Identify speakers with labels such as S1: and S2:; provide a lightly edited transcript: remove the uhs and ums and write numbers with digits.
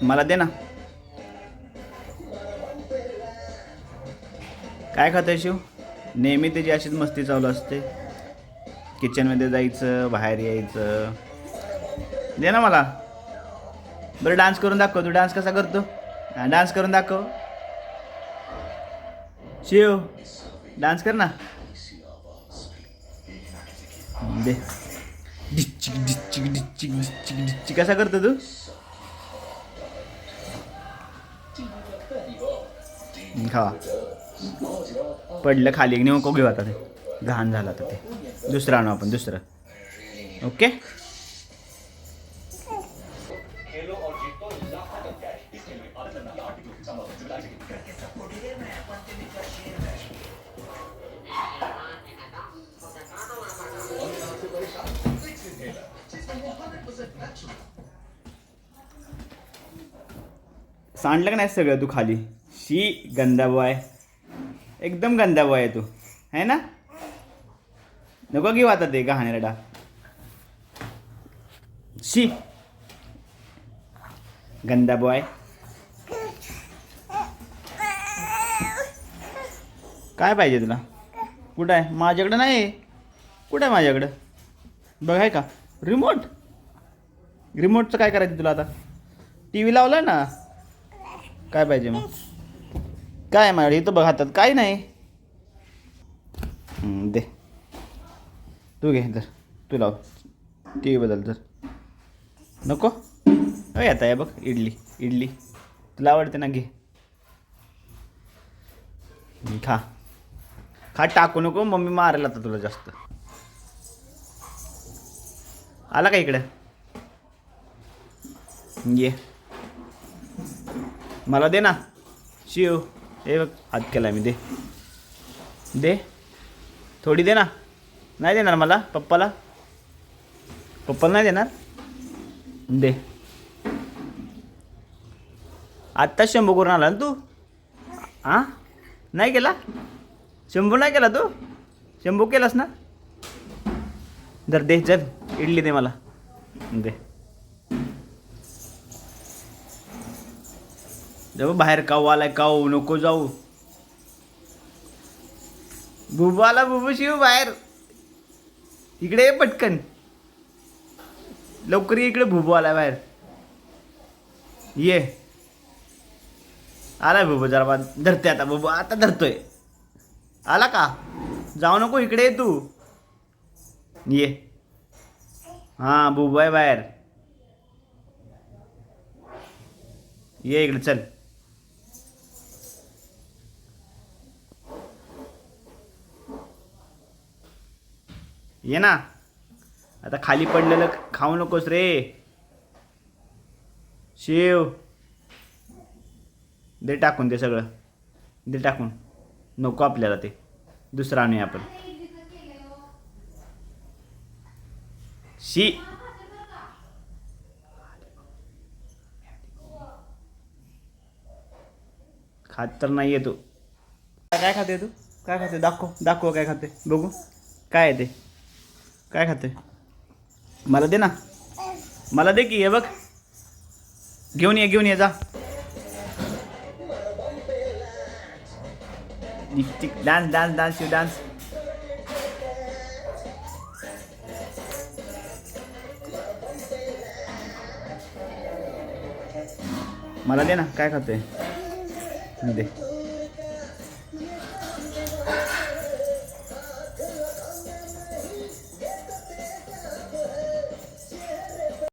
S1: मला दे ना. काय खातोय शिव? नेहमी त्याची अशीच मस्ती चालू असते. किचनमध्ये जायचं, बाहेर यायचं. दे ना मला. बरं डान्स करून दाखव. तू डान्स कसा करतो? डान्स करून दाखव. शिव डान्स कर ना. दे. डिच्चिक डिच्चिक डिच्चिक डिच्चिक डिच्चिक कसा करतो तू? खा. पडलं खाली नको घेऊ आता. ते घाण झालं आता. ते दुसरं आणू आपण. दुसरं. ओके. सांडलं का नाही सगळं तू खाली? शी गंदा बॉय. एकदम गंदा बॉय आहे तू, है ना? नको घेऊ आता ते घाणेरडा. शी गंदा बॉय. काय पाहिजे तुला? कुठं आहे? माझ्याकडं नाही. कुठं आहे माझ्याकडं? बघ आहे का रिमोट? रिमोटचं काय करायचं तुला आता? टी व्ही लावला ना. काय पाहिजे मग? काय आहे माझ्याकडे? इथं बघ हातात काही नाही. दे. तू घे जर. तू लाव टी व्ही बदल तर. नको अय आता आहे बघ इडली. इडली तुला आवडते ना, घे. खा खा. टाकू नको. मम्मी मारेल आता तुला जास्त. आला का इकडे? ये. मला दे ना शिव. हे बघ हात केला मी. दे दे. थोडी दे ना. नाही देणार मला? पप्पाला नाही देणार? दे. आत्ताच शंभू करून आला ना तू? हां नाही केला? शंभू नाही केला तू? शंभू केलास ना? जर दे. चल इडली दे मला. दे. जाऊ बाहेर. काऊ आलाय. काऊ नको जाऊ. बुबू आला. बुबू शिव बाहेर. इकडे ये पटकन. लवकर ये इकडे. बुबू आलाय बाहेर. ये. आलाय बुबू. जरा धरते आता. बुबू आता धरतोय. आला का? जाऊ नको. इकडे ये तू. ये. हां बुबू आहे बाहेर. ये इकडे. चल. ये ना. आता खाली पडलेलं खाऊ नकोस रे शिव. दे टाकून. ते सगळं दे टाकून. नको आपल्याला ते. दुसरं आणूया आपण. शी खात तर नाही आहे तू. काय खाते तू? काय खाते? दाखव काय खाते बघू. काय आहे ते? काय खाते? मला दे ना. मला दे की. हे बघ. घेऊन ये जा. Dance Shiv dance. मला दे ना. काय खाते? दे.